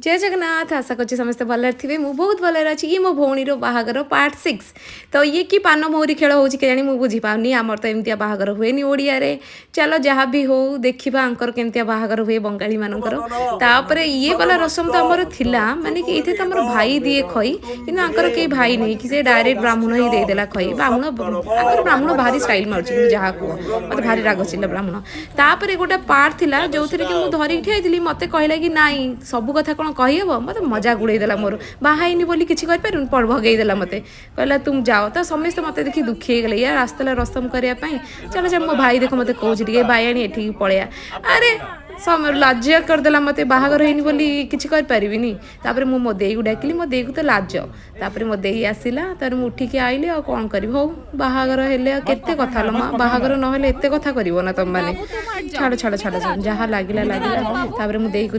जय जगन्नाथ आशा कर समस्त भल थे मुझे बहुत भल अच्छी ये मो भौणी बाहागर पार्ट 6 तो ये कि पान मोहरी खेल हो जानी मुझे बुझीपानी आमर तो एमती बाहागर हुए ओडिया चलो जहाँ भी हो देखा आंकर केमती बाहागर हुए बंगाली मानकर तापर ये वाला रसम तो आमर थिला माने कि ये तो आमर भाई दिए खई कि कई भाई नहीं कि से डायरेक्ट ब्राह्मण ही देदेला खई ब्राह्मण भारी स्टाइल मार्च जहाँ कह मत भारी राग चिल्ला ब्राह्मण तापर गोटे पार्ट थिला जो थी कि मुझे धरिक ठेली मत कहला कि नाई सब कथा कौन कहीहब मत मजा गुड़ेदेला मोर बाहाइनी बोली किसी कर भगेदेला मत कहला तुम जाओ तो समस्त मत देखी दुखी गले यार आसला रसम करने चलो चल मो भाई देख मत कहे बायाणी एठी पलैया अरे समय लाज करदेला मत बाहागर होनी बोली किसी करें तापर मु मो देई को डाकिली मो देई को तो लाज तापर मो देई आसला तार मुझे उठिकी आइली आ कौन करी हौ बाहागर हेले केते कथा लो माँ बाहागर नहेले एते कथा करिवो ना तुम माने छाड़ छाड़ छाड़ जहाँ लगिला तापर मु देई